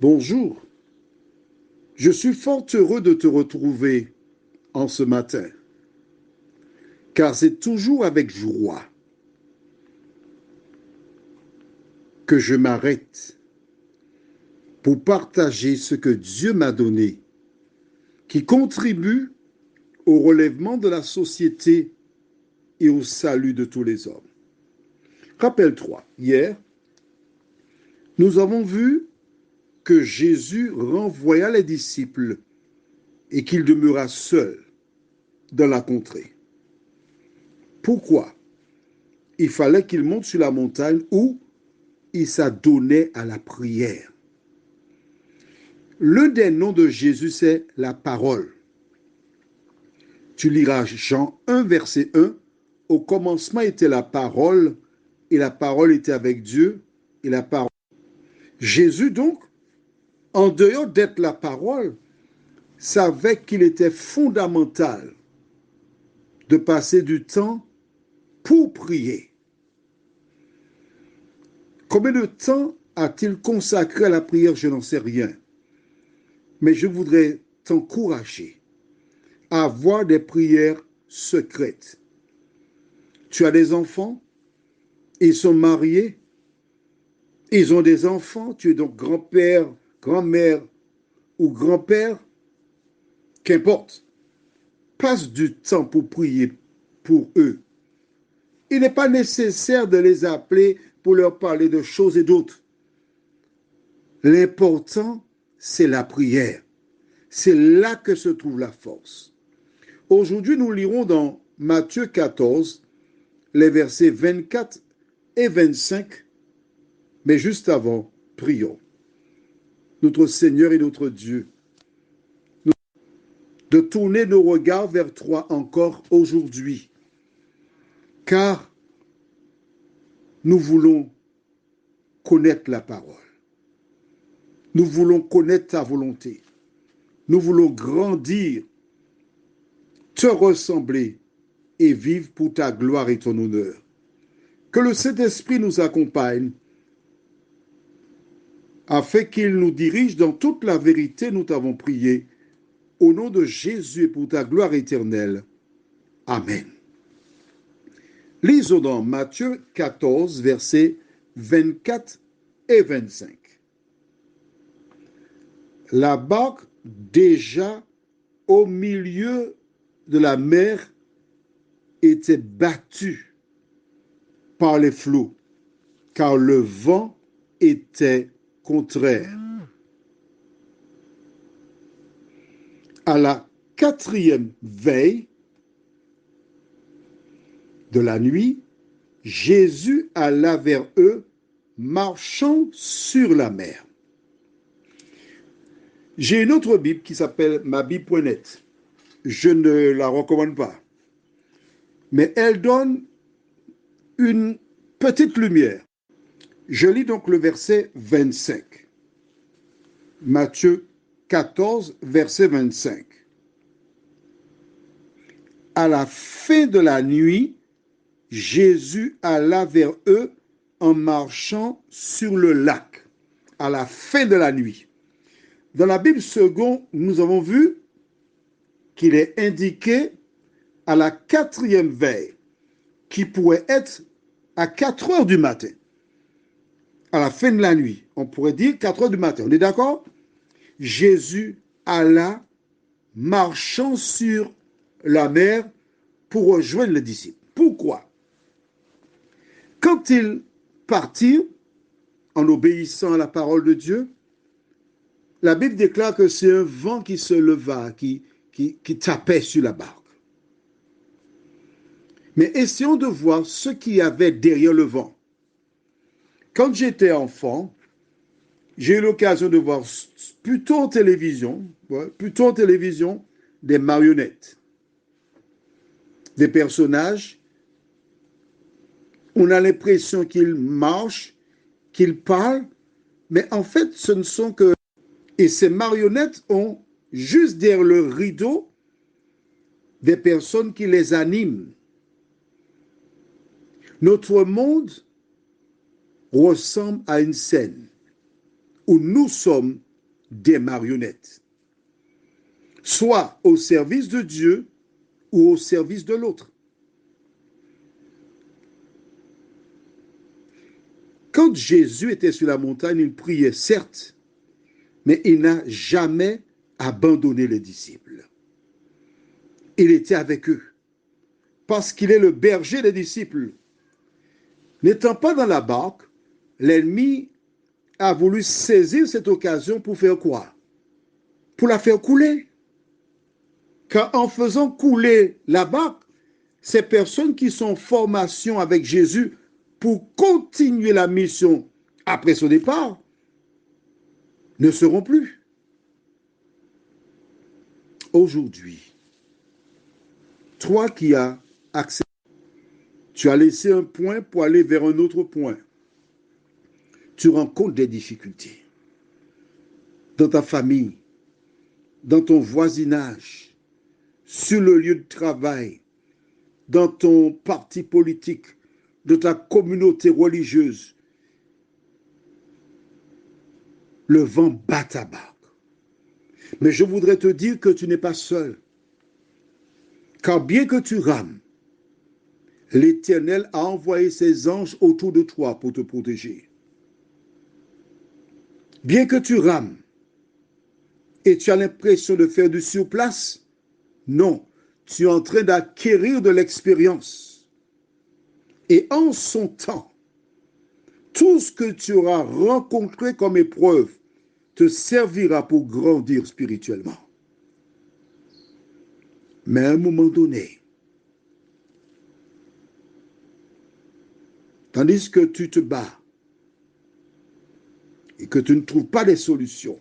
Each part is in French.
Bonjour, je suis fort heureux de te retrouver en ce matin, car c'est toujours avec joie que je m'arrête pour partager ce que Dieu m'a donné, qui contribue au relèvement de la société et au salut de tous les hommes. Rappelle-toi, hier, nous avons vu que Jésus renvoya les disciples et qu'il demeura seul dans la contrée. Pourquoi? Il fallait qu'il monte sur la montagne où il s'adonnait à la prière. L'un des noms de Jésus, c'est la parole. Tu liras Jean 1, verset 1. Au commencement était la parole, et la parole était avec Dieu, et la parole. Jésus, donc, en dehors d'être la parole, savait qu'il était fondamental de passer du temps pour prier. Combien de temps a-t-il consacré à la prière? Je n'en sais rien. Mais je voudrais t'encourager à avoir des prières secrètes. Tu as des enfants, ils sont mariés, ils ont des enfants, tu es donc grand-père, grand-mère ou grand-père, qu'importe. Passe du temps pour prier pour eux. Il n'est pas nécessaire de les appeler pour leur parler de choses et d'autres. L'important, c'est la prière. C'est là que se trouve la force. Aujourd'hui, nous lirons dans Matthieu 14, les versets 24 et 25, mais juste avant, prions. Notre Seigneur et notre Dieu, de tourner nos regards vers toi encore aujourd'hui, car nous voulons connaître la parole. Nous voulons connaître ta volonté. Nous voulons grandir, te ressembler et vivre pour ta gloire et ton honneur. Que le Saint-Esprit nous accompagne afin qu'il nous dirige dans toute la vérité, nous t'avons prié. Au nom de Jésus et pour ta gloire éternelle. Amen. Lisons dans Matthieu 14, versets 24 et 25. La barque, déjà au milieu de la mer, était battue par les flots, car le vent était contraire. À la 4e veille de la nuit, Jésus alla vers eux, marchant sur la mer. J'ai une autre Bible qui s'appelle mabible.net. Je ne la recommande pas. Mais elle donne une petite lumière. Je lis donc le verset 25. Matthieu 14, verset 25. À la fin de la nuit, Jésus alla vers eux en marchant sur le lac. À la fin de la nuit. Dans la Bible seconde, nous avons vu qu'il est indiqué à la 4e veille, qui pourrait être à 4 heures du matin. À la fin de la nuit, on pourrait dire 4 heures du matin. On est d'accord? Jésus alla marchant sur la mer pour rejoindre les disciples. Pourquoi? Quand ils partirent en obéissant à la parole de Dieu, la Bible déclare que c'est un vent qui se leva, qui tapait sur la barque. Mais essayons de voir ce qu'il y avait derrière le vent. Quand j'étais enfant, j'ai eu l'occasion de voir plutôt en télévision, des marionnettes, des personnages. On a l'impression qu'ils marchent, qu'ils parlent, mais en fait, ce ne sont que... Et ces marionnettes ont, juste derrière le rideau, des personnes qui les animent. Notre monde ressemble à une scène où nous sommes des marionnettes, soit au service de Dieu ou au service de l'autre. Quand Jésus était sur la montagne, il priait, certes, mais il n'a jamais abandonné les disciples. Il était avec eux, parce qu'il est le berger des disciples. N'étant pas dans la barque, l'ennemi a voulu saisir cette occasion pour faire quoi? Pour la faire couler. Car en faisant couler la barque, ces personnes qui sont en formation avec Jésus pour continuer la mission après son départ ne seront plus. Aujourd'hui, toi qui as accepté, tu as laissé un point pour aller vers un autre point. Tu rencontres des difficultés dans ta famille, dans ton voisinage, sur le lieu de travail, dans ton parti politique, de ta communauté religieuse. Le vent bat ta barque. Mais je voudrais te dire que tu n'es pas seul. Car bien que tu rames, l'Éternel a envoyé ses anges autour de toi pour te protéger. Bien que tu rames et tu as l'impression de faire du surplace, non, tu es en train d'acquérir de l'expérience. Et en son temps, tout ce que tu auras rencontré comme épreuve te servira pour grandir spirituellement. Mais à un moment donné, tandis que tu te bats et que tu ne trouves pas de solutions,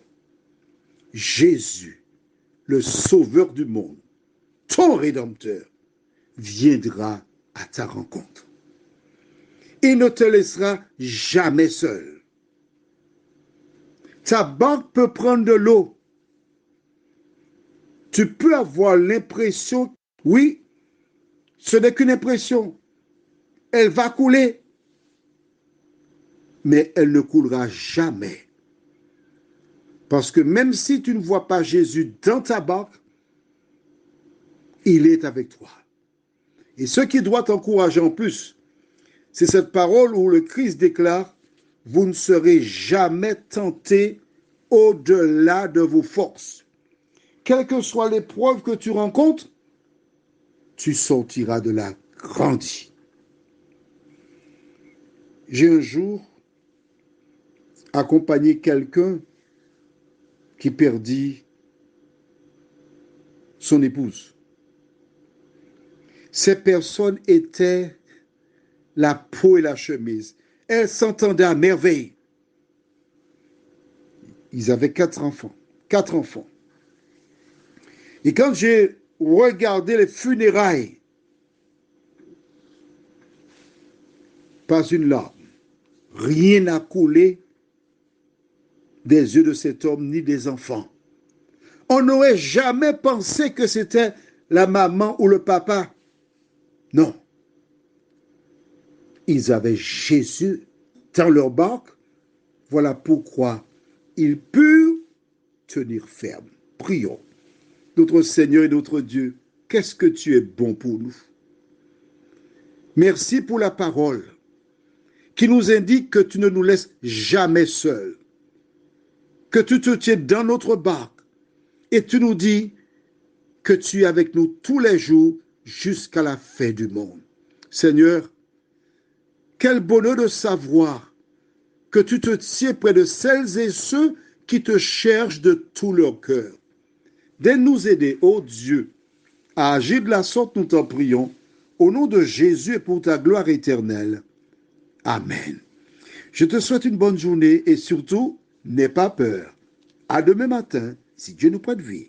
Jésus, le Sauveur du monde, ton Rédempteur, viendra à ta rencontre. Il ne te laissera jamais seul. Ta barque peut prendre de l'eau. Tu peux avoir l'impression, oui, ce n'est qu'une impression. Elle va couler, mais elle ne coulera jamais. Parce que même si tu ne vois pas Jésus dans ta barque, il est avec toi. Et ce qui doit t'encourager en plus, c'est cette parole où le Christ déclare, vous ne serez jamais tentés au-delà de vos forces. Quelle que soit l'épreuve que tu rencontres, tu sortiras de là grandi. J'ai un jour accompagné quelqu'un qui perdit son épouse. Ces personnes étaient la peau et la chemise. Elles s'entendaient à merveille. Ils avaient 4 enfants. 4 enfants. Et quand j'ai regardé les funérailles, pas une larme, rien n'a coulé des yeux de cet homme ni des enfants. On n'aurait jamais pensé que c'était la maman ou le papa. Non. Ils avaient Jésus dans leur barque. Voilà pourquoi ils purent tenir ferme. Prions. Notre Seigneur et notre Dieu, qu'est-ce que tu es bon pour nous. Merci pour la parole qui nous indique que tu ne nous laisses jamais seuls, que tu te tiens dans notre barque et tu nous dis que tu es avec nous tous les jours jusqu'à la fin du monde. Seigneur, quel bonheur de savoir que tu te tiens près de celles et ceux qui te cherchent de tout leur cœur. De nous aider, ô Dieu, à agir de la sorte, nous t'en prions, au nom de Jésus et pour ta gloire éternelle. Amen. Je te souhaite une bonne journée et surtout, n'aie pas peur. À demain matin, si Dieu nous prête vie.